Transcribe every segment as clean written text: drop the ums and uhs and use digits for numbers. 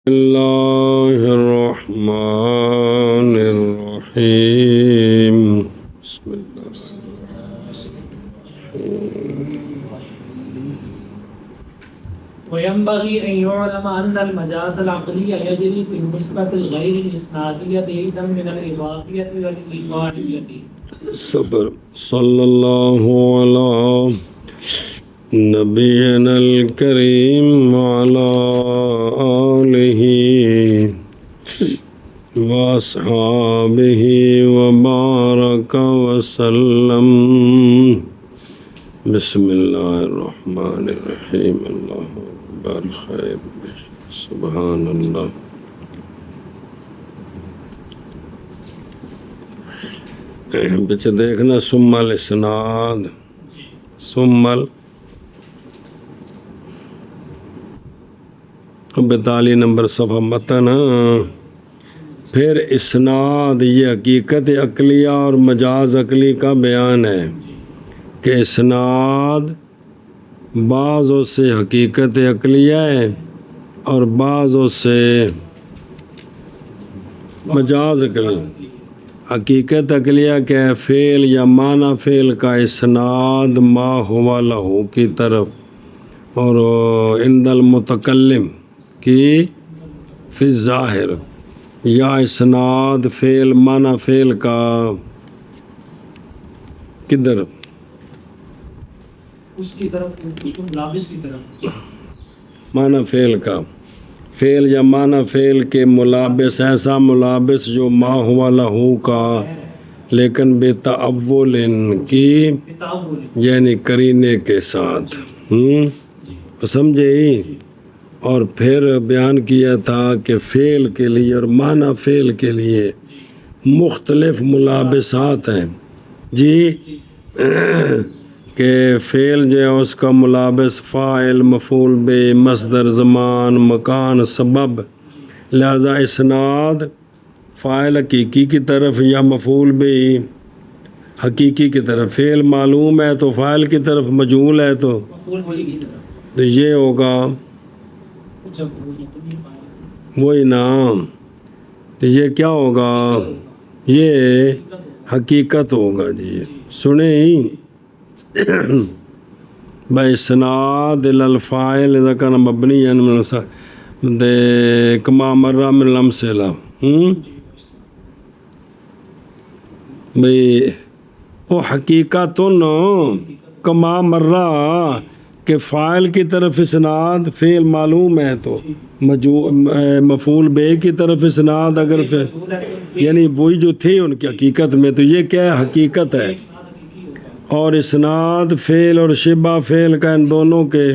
اللہ الرحمن الرحیم بسم اللہ وينبغي أن يعلم أن المجاز العقلي يجري في النسبة الغير الإسنادية أيضا من الإضافية والإيقاعية. صبر صلی اللہ علی نبینا الکریم وعلی آلہ واصحابہ وبارک وسلم. بسم اللہ الرحمن الرحیم. اللہ اکبر خیر سبحان اللہ. پیچھے دیکھنا سمل اسناد سمل 42 نمبر صفحہ متن. پھر اسناد یہ حقیقت عقلیہ اور مجاز عقلی کا بیان ہے کہ اسناد بعضوں سے حقیقت عقلیہ ہے اور بعضوں سے مجاز عقلی. حقیقت عقلیہ کیا ہے؟ فعل یا معنی فعل کا اسناد ما ہوا لہو کی طرف اور عند المتکلم کی فی الظاہر، یا اسناد فعل معنی فعل کا کدھر اس کی طرف، اس کو ملابس کی طرف، معنی فعل کا فعل یا معنی فعل کے ملابس، ایسا ملابس جو ما ہوا لہو کا لیکن بے تعول کی یعنی قرینے کے ساتھ. سمجھے؟ اور پھر بیان کیا تھا کہ فعل کے لیے اور معنی فعل کے لیے مختلف ملابسات ہیں جی. کہ فعل جو ہے اس کا ملابس فاعل، مفعول بہ، مصدر، زمان، مکان، سبب. لہذا اسناد فاعل حقیقی کی طرف یا مفعول بہ حقیقی کی طرف، فعل معلوم ہے تو فاعل کی طرف، مجہول ہے تو یہ ہوگا وہی نام. تو یہ کیا ہوگا؟ یہ حقیقت ہوگا جی. سنیں باسناد الفاعل اذا كان مبنيا من كما مر من الامثله. بھئی وہ حقیقت کما مرہ کہ فاعل کی طرف اسناد فعل معلوم ہے تو مفعول بہ کی طرف اسناد اگر یعنی وہی جو تھے ان کی حقیقت میں، تو یہ کیا ہے؟ حقیقت ہے. اور اسناد فعل اور شبہ فعل کا ان دونوں کے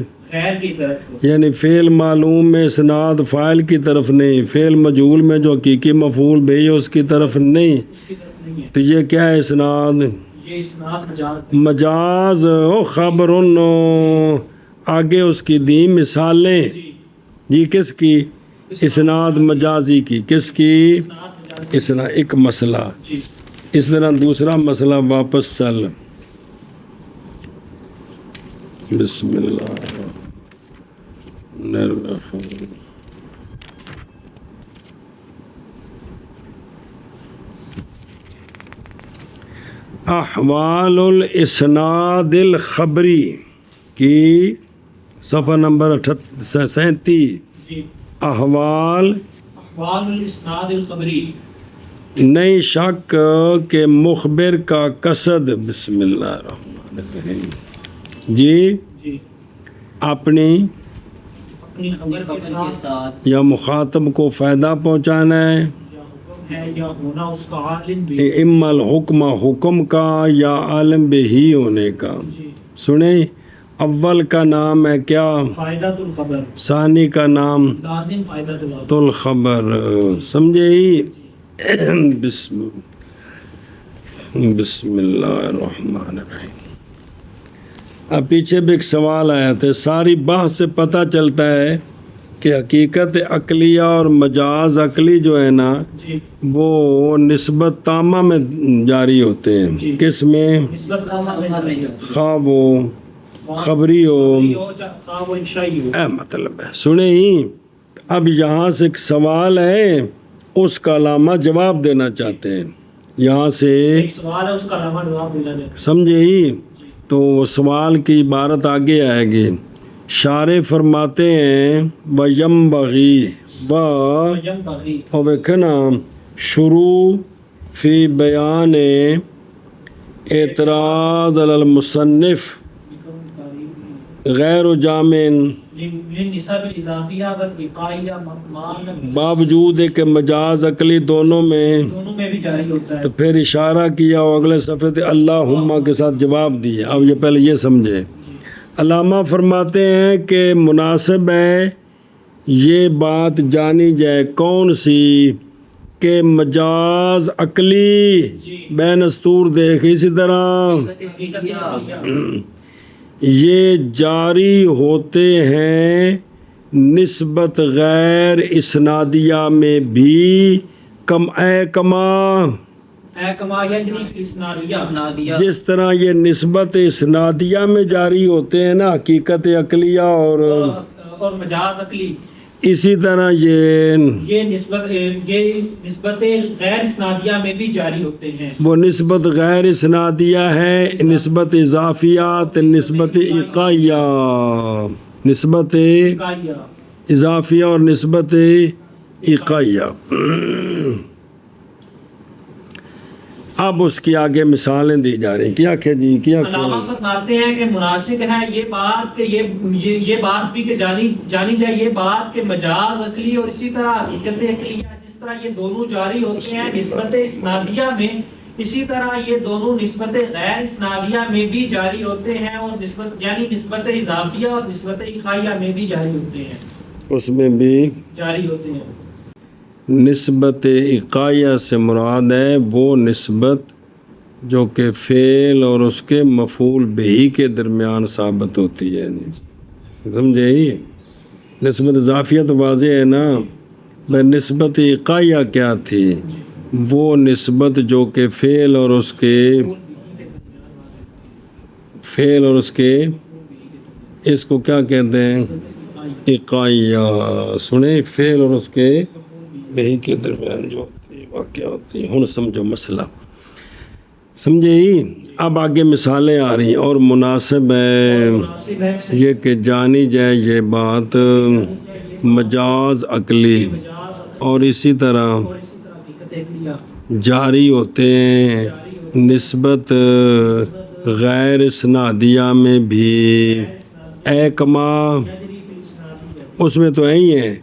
یعنی فعل معلوم میں اسناد فاعل کی طرف نہیں، فعل مجہول میں جو حقیقی مفعول بہ ہے اس کی طرف نہیں. تو یہ کیا ہے؟ اسناد مجاز. خبر آگے اس کی دی مثالیں جی. کس کی؟ اسناد مجازی کی. کس کی؟ اسناد. ایک مسئلہ. اس طرح دوسرا مسئلہ واپس چل. بسم اللہ الرحمن الرحیم. احوال الاسناد الخبری کی صفحہ نمبر 37. احوال الاسناد الخبری. نہیں شک کہ مخبر کا قصد بسم اللہ الرحمن الرحیم جی اپنی خبر کے ساتھ یا مخاطب کو فائدہ پہنچانا ہے، یا ہونا اس کا عالم بھی، اما الحکم حکم کا یا عالم بھی ہی ہونے کا. سنیں اول کا نام ہے کیا؟ فائدہ الخبر. ثانی کا نام لازم فائدہ الخبر. سمجھے؟ بسم اللہ الرحمن الرحیم. اب پیچھے بھی ایک سوال آیا تھا. ساری بحث سے پتہ چلتا ہے کہ حقیقت عقلیہ اور مجاز عقلی جو ہے نا وہ نسبت تامہ میں جاری ہوتے ہیں. کس میں؟ خواہ وہ خبری ہو، مطلب ہے سنیں ہی اب یہاں سے ایک سوال ہے، اس کا علامہ جواب دینا چاہتے ہیں، یہاں سے ایک سوال ہے، اس کا علامہ جواب دینا چاہتے ہیں۔ سمجھے ہی؟ تو وہ سوال کی عبارت آگے آئے گی۔ شارح فرماتے ہیں وَيَنبَغِي اور وکھنا شروع فی بیان اعتراض علی المصنف غیر جامع للنسب الاضافیہ والإقائیہ معنی باوجود ہے کہ مجاز عقلی دونوں میں بھی جاری ہوتا ہے۔ تو پھر اشارہ کیا اور اگلے صفحے تھے اللہم کے ساتھ جواب دیا۔ اب یہ پہلے یہ سمجھے، علامہ فرماتے ہیں کہ مناسب ہے یہ بات جانی جائے کون سی کہ مجاز عقلی بین استور دیکھ، اسی طرح یہ جاری ہوتے ہیں نسبت غیر اسنادیہ میں بھی کما یجری فی الاسنادیہ، جس طرح یہ نسبت اسنادیہ میں جاری ہوتے ہیں نا حقیقت عقلیہ اور مجاز عقلی، اسی طرح یہ نسبت غیر اسنادیہ میں بھی جاری ہوتے ہیں۔ وہ نسبت غیر اسنادیہ ہے، نسبت اضافیات، نسبت اقائیہ، نسبت اضافیہ اور نسبت اقائیہ۔ اب اس کی آگے مثالیں دی جا رہی ہیں۔ کیا کہ جی کیا علامہ فرماتے ہیں کہ مناسب ہے یہ بات کہ یہ بات بھی کہ جانی جائے یہ بات کہ مجاز عقلی اور اسی طرح حقیقت عقلیہ جس طرح یہ دونوں جاری ہوتے ہیں نسبت اسنادیہ میں، اسی طرح یہ دونوں نسبت غیر اسنادیہ میں بھی جاری ہوتے ہیں، اور نسبت اضافیہ اور نسبت اقائیہ میں بھی جاری ہوتے ہیں، اس میں بھی جاری ہوتے ہیں۔ نسبت اقائیہ سے مراد ہے وہ نسبت جو کہ فعل اور اس کے مفعول بہی کے درمیان ثابت ہوتی ہے، سمجھے ہی؟ نسبت اضافیہ تو واضح ہے نا، نسبت اقائیہ کیا تھی؟ وہ نسبت جو کہ فعل اور اس کے اس کو کیا کہتے ہیں؟ اقائیہ۔ سنیں، فعل اور اس کے بہی کے درمیان جو ہوتی واقعہ ہوتی ہے۔ ہن سمجھو مسئلہ، سمجھے ہی؟ اب آگے مثالیں آ رہی ہیں۔ اور مناسب ہے یہ کہ جانی جائے یہ بات مجاز عقلی اور اسی طرح جاری ہوتے ہیں نسبت غیر اسنادیہ میں بھی کما، اس میں تو یہی ہے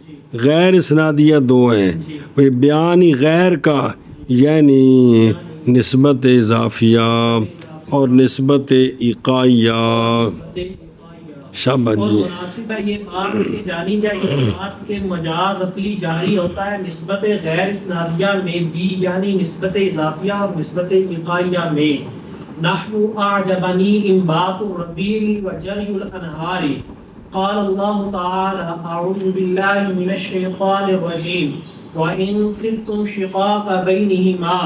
غیر اسنادیہ دو ہیں، وہ بیان غیر کا یعنی نسبت اضافیہ اور نسبت اقائیہ۔ شاباش جی۔ مناسب ہے یہ بات کہ جانی جائے یہ بات کہ مجاز عقلی جاری ہوتا ہے نسبت غیر اسنادیہ میں بھی، یعنی نسبت اضافیہ اور نسبت اقائیہ میں۔ نحو اعجبنی انبات الربیع وجری الانہار، قال اللہ تعالی اعوذ باللہ من الشیطان الرجیم وَإِن خِفْتُمْ شِقَاقَ بَيْنِهِمَا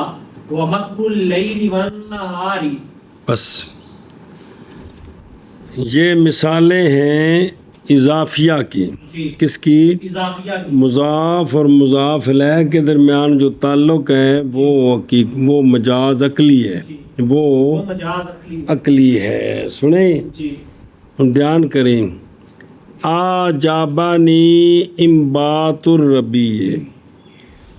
وَمَكْرَ اللَّيْلِ وَالنَّهَارِ۔ بس یہ مثالیں ہیں اضافیہ کی۔ کس کی؟ اضافیہ کی۔ مضاف اور مضاف الیہ کے درمیان جو تعلق ہے وہ مجاز عقلی ہے، وہ مجاز عقلی ہے۔ سنیں، دھیان کریں۔ آجابانی انبات الربیع،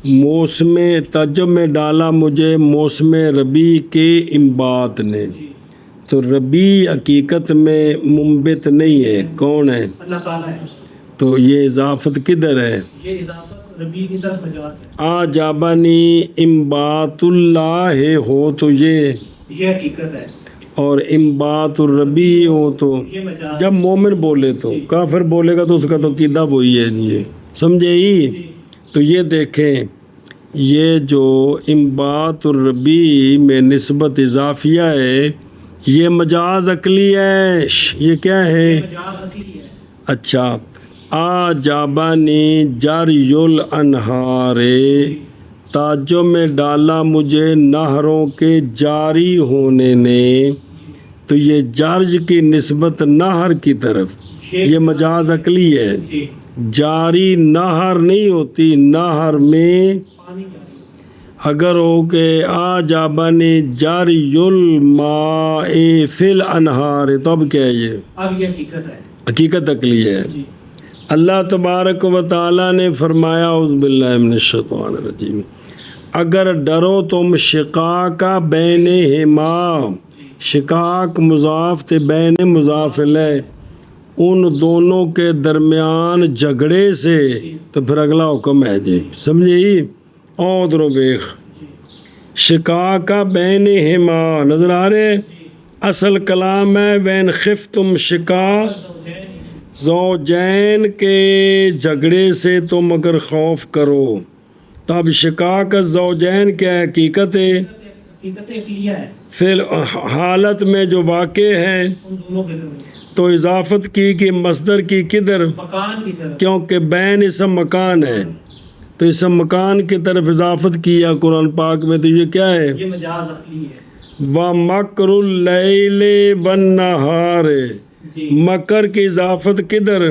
موسم تعجب میں ڈالا مجھے موسم ربیع کے انبات نے۔ تو ربیع حقیقت میں منبت نہیں ہے، کون ہے؟ اللہ تعالیٰ ہے۔ تو یہ اضافت کدھر ہے؟ یہ اضافت ربیع کی طرف مجاز ہے۔ آجابانی انبات اللہ ہو تو یہ حقیقت ہے، اور انبات الربیع ہو تو جب مومن بولے تو، کافر بولے گا تو اس کا تو عقیدہ وہی ہے جی، سمجھے ہی؟ تو یہ دیکھیں، یہ جو انبات الربیع میں نسبت اضافیہ ہے یہ مجاز عقلی ہے۔ یہ کیا ہے؟ مجاز عقلی ہے۔ اچھا، آجابانی جری الانہار، تعجب میں ڈالا مجھے نہروں کے جاری ہونے نے، تو یہ جرج کی نسبت نہر کی طرف یہ مجاز عقلی ہے۔ جاری نہر نہیں ہوتی، نہر میں پانی جاری اگر ہو کہ آجابنی جاری الماء فی الانہار، تب کیا ہے یہ اب یہ حقیقت ہے حقیقت عقلی ہے۔ جی اللہ تبارک و تعالیٰ نے فرمایا اعوذ باللہ من الشیطان الرجیم، اگر ڈرو تم شقاق بینہما، شقاق مضاف تھے، بین مضاف الیہ، ان دونوں کے درمیان جھگڑے سے، تو پھر اگلا حکم ہے جی، سمجھے؟ اور درو بیخ شقاق بینہما، نظر آ رہے؟ اصل کلام ہے وین خفتم شقاق زوجین کے جھگڑے سے تم اگر خوف کرو، تو اب شقاق الزوجین کیا حقیقت ہے؟ حقیقت عقلیہ ہے فی حالت میں جو واقع ہے، ان دونوں کے درمیان، تو اضافت کی کہ مصدر کی کدھر؟ مکان کی طرف، کیونکہ بین اسم مکان ہے، تو اسم مکان کی طرف اضافت کیا قرآن پاک میں، تو یہ کیا ہے؟ یہ مجاز عقلی ہے وَمَكْرُ اللَّيْلِ وَالنَّهَارِ، جی۔ مکر کی اضافت کدھر؟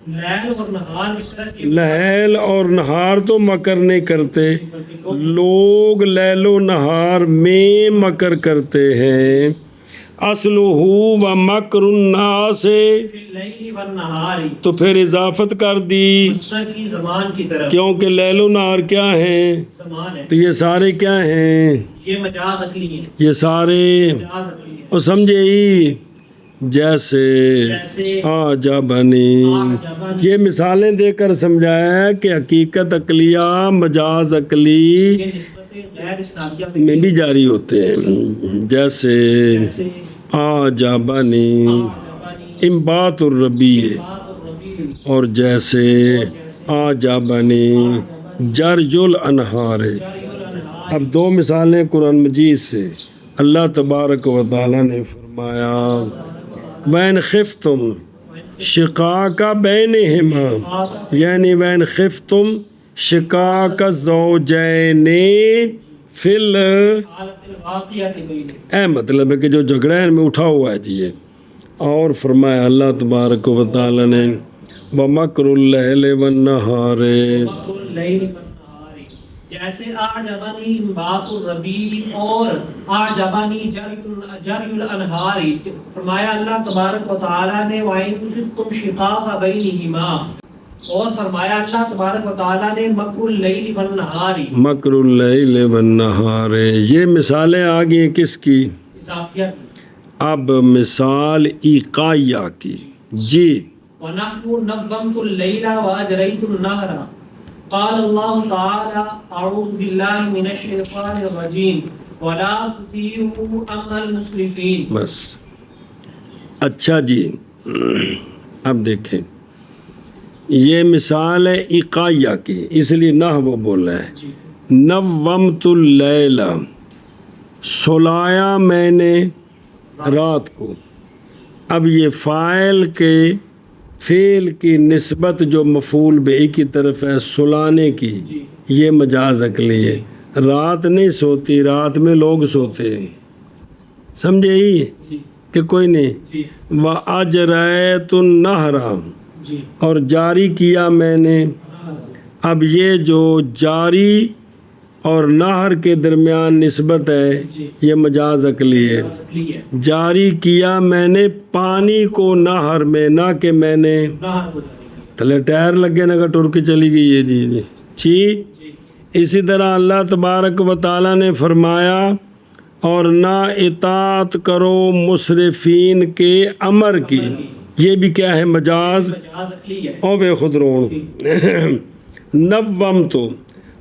لیل اور نہار کی طرف، لیل اور نہار تو مکر نہیں کرتے، لوگ لیل و نہار میں مکر کرتے ہیں۔ اصلہ و مکر الناس، فی اللیل والنہار، تو پھر اضافت کر دی، مصدر کی زمان کی طرف، کیونکہ لیل و نہار کیا ہیں؟ زمان ہے، تو یہ سارے کیا ہیں؟ یہ مجاز عقلی ہے، یہ سارے، مجاز عقلی ہے، اور سمجھے ہی جیسے جیسے آجابنی، آجابنی، یہ مثالیں دے کر سمجھایا ہے کہ حقیقت عقلیہ مجاز عقلی یہ نسبت غیر اسنادیہ میں بھی جاری ہوتے ہیں، جیسے جیسے آجابنی آجابنی، انبات الربیع، بات الربیع، اور جیسے آجابنی جرج الانہار۔ جاری الانہار، اب دو مثالیں قرآن مجید سے اللہ تبارک و تعالیٰ نے فرمایا وَإِنْ خِفْتُمْ شِقَاقَ بَيْنِهِمَا، یعنی وَإِنْ خِفْتُمْ شِقَاقَ الزَّوْجَيْنِ فِي حالت الواقعہ بین، اے مطلب ہے کہ جو جھگڑا ہے ان میں اٹھا ہوا ہے جی یہ۔ اور فرمایا اللہ تبارک و تعالیٰ نے وَمَكْرُ اللَّيْلِ وَالنَّهَارِ، مکر اللیل والنہار، جیسے اعجبنی بات الربیع اور اعجبنی جری الانہار، فرمایا اللہ تبارک و تعالیٰ نے وَإِنْ خِفْتُمْ شِقَاقَ بَيْنِهِمَا، اور فرمایا اللہ تبارک و تعالیٰ نے مکر اللیل والنہار، مکر اللیل والنہار، یہ مثالیں آ گئی کس کی؟ اضافیہ، اب مثال ایقائیہ کی جی۔ وَنَحْنُ نَظَّمْتُ اللَّيْلَ وَأَجْرَيْتُ النَّهْرَ، قال اللہ تعالی اعوذ باللہ من الشیطان الرجیم وَلَا تُطِيعُوا أَمْرَ الْمُسْرِفِينَ۔ بس اچھا جی، اب دیکھیں یہ مثال ہے ایقائیہ کی، اس لیے نحو بولا ہے، جی، نومت اللیل، سلایا میں نے رات کو۔ اب یہ فاعل کے فعل کی نسبت جو مفعول بہ کی طرف ہے سلانے کی، جی، یہ مجاز عقلی ہے۔ رات نہیں سوتی، رات میں لوگ سوتے ہیں، سمجھے ہی جی، کہ کوئی نہیں۔ جی، وَأَجْرَيْتُ النَّهْرَ، جی، اور جاری کیا میں نے۔ اب یہ جو جاری اور نہر کے درمیان نسبت ہے یہ مجاز عقلی ہے۔ عقلی ہے، جاری کیا میں نے پانی کو نہر میں، نہ کہ میں نے نہر کو جاری کیا، تھلے ٹائر لگے نہ کہ ٹر کے چلی گئی ہے جی جی ٹھیک۔ جی، اسی طرح اللہ تبارک و تعالیٰ نے فرمایا اور نہ اطاعت کرو مسرفین کے امر کی، یہ بھی کیا ہے؟ مجاز مجاز عقلی ہے، او بے خود رون۔ نوم تو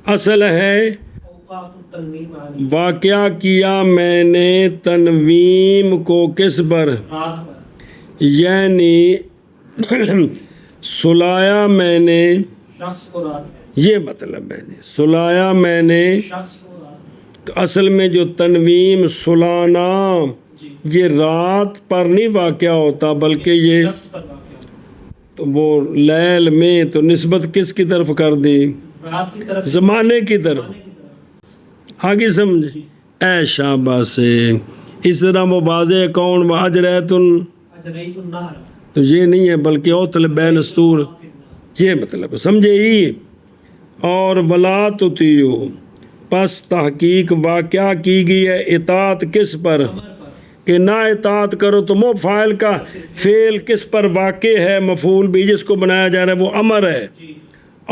اصل ہے اوقات التنوین والی، واقعہ کیا میں نے تنویم کو کس پر؟ رات پر، یعنی سلایا میں نے، شخص کو رات میں، یہ مطلب ہے جی، سلایا میں نے، شخص کو رات میں، تو اصل میں جو تنویم سلانا جی، یہ رات پر نہیں واقعہ ہوتا بلکہ یہ شخص پر واقع ہوتا تو وہ لیل میں، تو نسبت کس کی طرف کر دی؟ ہے، رات کی طرف، زمانے کی طرف۔ زمانے کی طرف، آگے سمجھ اے شابہ سے اس طرح وہ واضح کون واجرہتن، اجریت النہر، تو یہ نہیں ہے بلکہ اوتل بین استور، یہ مطلب ہے، سمجھے ہی. اور ولا تطیعو، پس تحقیق واقعہ کی گئی ہے اطاعت کس پر، کہ نہ اطاعت کرو. تو وہ فاعل کا فعل کس پر واقع ہے، مفعول بھی جس کو بنایا جا رہا ہے وہ امر ہے،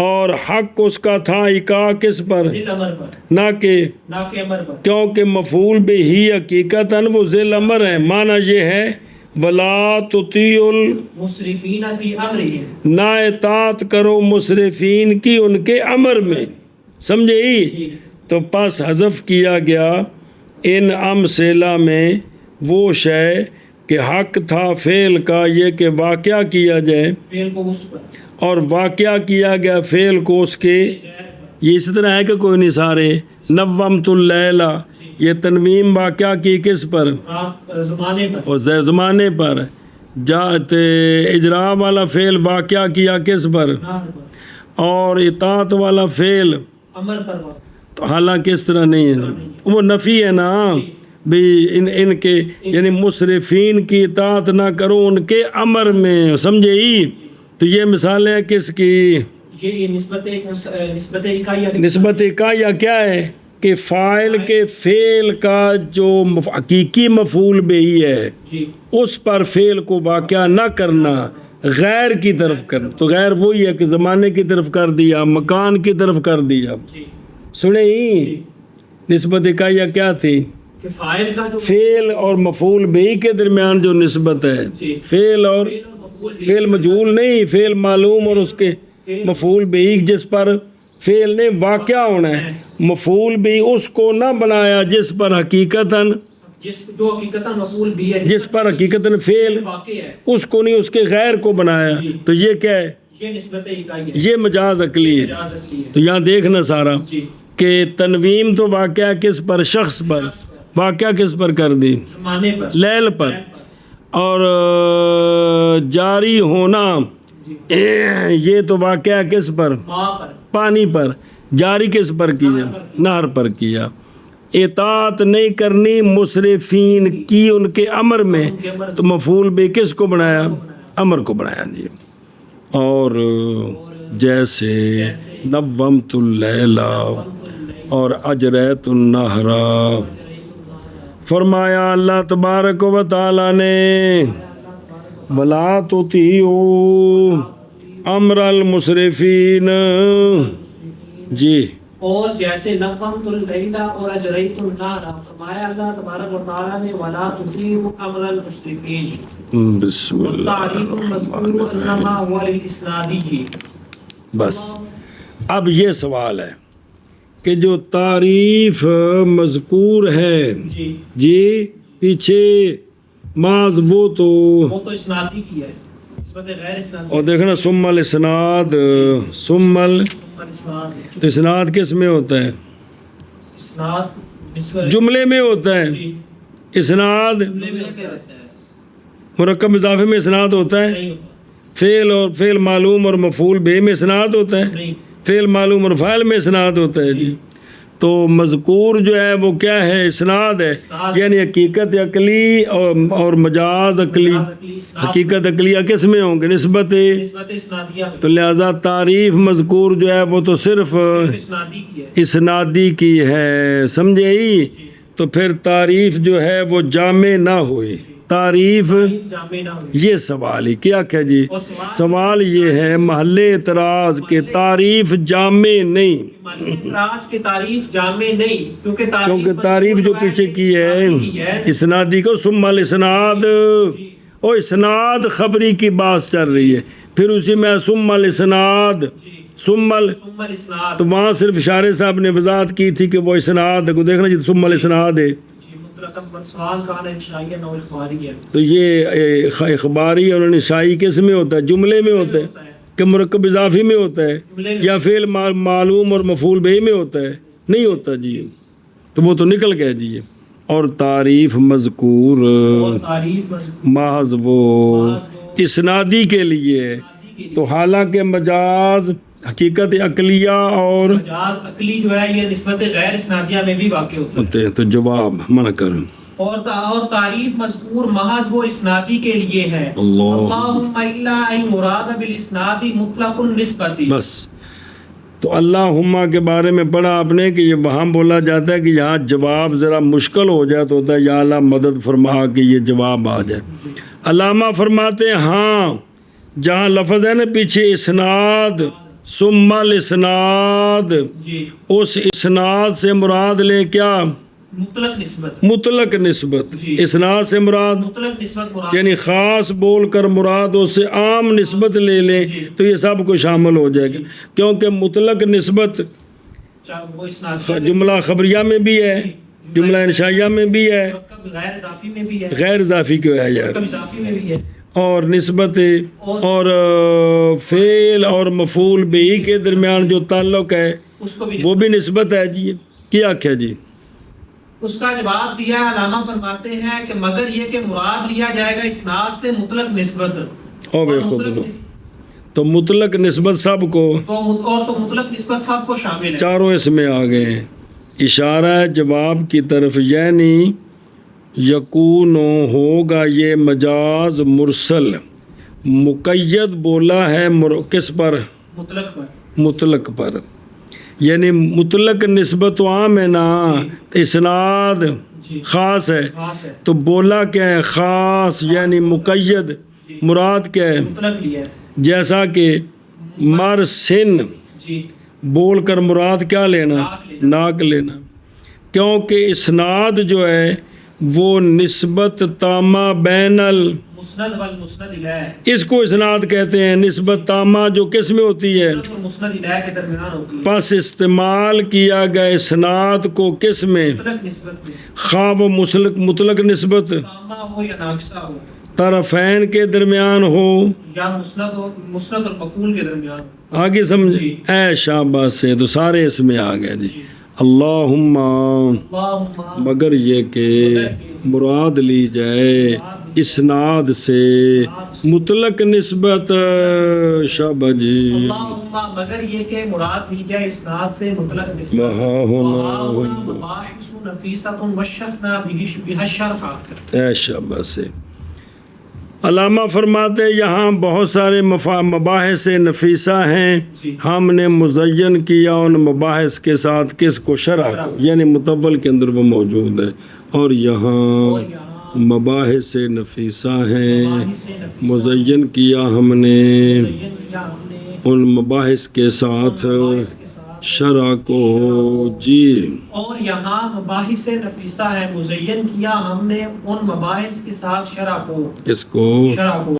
اور حق اس کا تھا اکا کس پر، ذیل امر پر، نہ کہ نہ کہ امر پر. کیونکہ مفعول بھی ہی حقیقتاً وہ ذیل امر ہے. معنی یہ ہے ولا تطیعوا مسرفین فی امرہم، نہ اطاعت کرو مسرفین کی ان کے امر میں، سمجھے ہی. جی تو پس حذف کیا گیا ان امثلہ میں وہ شے کہ حق تھا فعل کا یہ کہ واقعہ کیا جائے، فعل کو اس پر، اور واقعہ کیا گیا فعل کو اس کے. یہ اسی طرح ہے کہ کوئی نہیں سارے. نومت اللیلہ، یہ تنویم واقعہ کی کس پر، رات زمانے پر، اور زمانے پر. اجرا والا فعل واقعہ کیا کس پر، نہر پر، اور اطاعت والا فعل امر پر وقت. تو حالانکہ اس طرح نہیں ہے، وہ نفی ہے نا بھی ان کے، یعنی مسرفین کی اطاعت نہ کرو ان کے امر میں، سمجھے ہی. تو یہ مثالیں ہیں کس کی، یہ نسبت اکائی، نسبت کا یا کیا ہے کہ فاعل کے فعل کا جو حقیقی مفعول بھی ہے جی اس پر فعل کو واقعہ نہ کرنا، غیر کی طرف کرنا. تو غیر وہی ہے کہ زمانے کی طرف کر دیا، مکان کی طرف کر دیا. جی سنے ہی نسبت اکائیہ کیا تھی، کہ فاعل کا جو فعل اور مفعول بھی کے درمیان جو نسبت ہے، جی. فعل اور فعل اور مفعول بھی، فعل مجہول نہیں، فعل معلوم اور اس کے مفعول بھی جس پر فعل نے واقع ہونا ہے. مفعول بھی اس کو نہ بنایا جس پر حقیقتاً، جو حقیقتاً مفعول بھی ہے، جس پر حقیقتاً فعل واقع ہے، اس کو نہیں، اس کے غیر کو بنایا. تو یہ کیا ہے، یہ نسبت اکائی ہے، یہ مجاز عقلی ہے. مجاز عقلی ہے. تو یہاں دیکھنا سارا جی کہ تنویم تو واقعہ کس پر، شخص پر، واقعہ کس پر کر دی، زمانے پر، لیل پر. اور جاری ہونا یہ تو واقعہ کس پر، ماں پر، پانی پر. جاری کس پر کیا، نہر پر کیا. اطاعت نہیں کرنی مسرفین کی ان کے امر میں، تو مفعول بھی کس کو بنایا، امر کو بنایا. جی اور جیسے نومت اللیل اور اجریت النہر، فرمایا اللہ تبارک و تعالی نے ولا تطیعوا امر المسرفین. جی اور جیسے نومت اللیل اور اجریت النہر، فرمایا اللہ تبارک و تعالی نے ولا تطیعوا امر المسرفین. بسم اللہ. تعریف المذکور انما هو للاسنادی. بس اب یہ سوال ہے کہ جو تعریف مذکور ہے جی جی پیچھے ماض وہ تو اسنادی کی ہے، نسبت غیر اسنادی. اور دیکھنا ثم الاسناد، اسناد، تو اسناد کس میں ہوتا ہے، اسناد نسبت جملے میں ہوتا ہے. جی اسناد جملے میں ہوتا ہے، مرکب اضافے میں اسناد ہوتا ہے. نہیں ہوتا، فعل اور فعل معلوم اور مفعول بھی میں اسناد ہوتا ہے. نہیں. فعل معلوم اور فاعل میں اسناد ہوتا ہے. جی تو مذکور جو ہے وہ کیا ہے، اسناد ہے. یعنی حقیقت عقلی اور مجاز عقلی. حقیقت عقلیہ کس میں ہوں گے، نسبت. نسبت اسنادیہ میں، تو لہذا تعریف مذکور جو ہے وہ تو صرف اسنادی کی ہے. اسنادی کی ہے، سمجھے ہی. تو پھر تعریف جو ہے وہ جامع نہ ہوئی. تعریف جامع نہ ہوئی. یہ سوال ہی کیا کہ جی، سوال یہ ہے محل اعتراض کہ تعریف جامع نہیں، اعتراض کی تعریف جامع نہیں، کیونکہ تعریف جو پیچھے کی ہے اسنادی کو. ثم الاسناد، او اسناد خبری کی بات چل رہی ہے، پھر اسی میں ثم الاسناد، ثم الاسناد. تو وہاں صرف اشارے صاحب نے وضاحت کی تھی کہ وہ اسناد کو دیکھنا جی ثم الاسناد ہے. سوال کہاں انشائیہ نو اخباری ہے، تو یہ اخباری اور انشائی کس میں ہوتا ہے، جملے میں ہوتا ہے کہ مرکب اضافی میں ہوتا ہے، یا فعل معلوم اور مفعول بھی میں ہوتا ہے، نہیں ہوتا. جی تو وہ تو نکل گیا. جی اور تعریف مذکور محض وہ اسنادی کے لیے ہے. تو حالانکہ مجاز حقیقت عقلیہ اور مجاز عقلی جو ہے یہ نسبت غیر اسنادیہ میں بھی واقع ہوتا ہے. ہوتے ہیں. تو جواب منع کریں. اور تعریف مذکور محض وہ اسنادی کے لیے ہے. اللہم الا ان مراد بالاسناد مطلق النسبت. بس تو اللہم کے بارے میں پڑھا آپ نے کہ یہ وہاں بولا جاتا ہے کہ یہاں جواب ذرا مشکل ہو جائے تو ہوتا ہے یا اللہ مدد فرما کہ یہ جواب آ جائے. علامہ فرماتے ہیں ہاں جہاں لفظ ہے نا پیچھے اسناد ثم الاسناد، جی اس اسناد سے مراد لے کیا؟ مطلق نسبت. مطلق نسبت. جی. اسناد سے مراد مطلق نسبت مراد یعنی خاص بول کر مراد اس سے عام نسبت لے لیں تو یہ سب کو شامل ہو جائے گا، کیونکہ مطلق نسبت وہ اسناد جملہ خبریہ میں بھی ہے، جملہ انشائیہ میں بھی ہے، غیر اضافی میں بھی ہے، غیر اضافی کیوں ہے یار، اضافی میں بھی ہے، اور نسبت اور فعل اور مفعول بھی کے درمیان جو تعلق ہے اس کو بھی وہ بھی نسبت ہے. جی کیا کیا جی اس کا جواب دیا ہے. علامہ فرماتے ہیں کہ مگر یہ کہ مراد لیا جائے گا اسناد سے مطلق نسبت. او بے خود تو مطلق نسبت سب کو تو مطلق نسبت سب کو شامل ہے، چاروں اس میں آ گئے ہیں. اشارہ جواب کی طرف یعنی یکون ہوگا یہ مجاز مرسل مقید بولا ہے کس پر؟ مطلق پر. مطلق پر، یعنی مطلق نسبت تو عام ہے نا، اسناد خاص ہے تو بولا کیا ہے؟ خاص، یعنی مقید. مراد کیا ہے؟ مطلق لیا ہے. جیسا کہ مرسن بول کر مراد کیا لینا؟ ناک لینا، کیونکہ اسناد جو ہے وہ نسبت تامہ بین مسند والمسند الیہ، اس کو اسناد کہتے ہیں. نسبت تامہ جو کس میں ہوتی ہے؟ مسند الیہ کے درمیان ہوتی ہے. پس استعمال کیا گیا اسناد کو کس میں؟ مطلق نسبت میں، خواہ وہ مطلق نسبت تامہ ہو یا ناقصہ ہو، طرفین کے درمیان ہو یا مسند اور مفعول کے درمیان. آگے سمجھ اے شاباش سے تو سارے اس میں آ گئے. جی اللہم مگر یہ کہ مراد لی جائے اسناد سے مطلق نسبت. شاباش جی. اللہم مگر یہ کہ مراد لی جائے اسناد سے مطلق نسبت. وہاں ہونا مباحث نفیسۃ وشرحنا بها الشرح. اے شاباش سے. علامہ فرماتے یہاں بہت سارے مباحث نفیسہ ہیں، ہم نے مزین کیا ان مباحث کے ساتھ کس کو؟ شرح، یعنی مطول کے اندر وہ موجود ہے. اور یہاں مباحث نفیسہ ہیں، مزین کیا ہم نے ان مباحث کے ساتھ شرح کو. جی اور یہاں مباحث نفیسہ ہے، مزین کیا ہم نے ان مباحث کے ساتھ شرح کو، اس کو شرح کو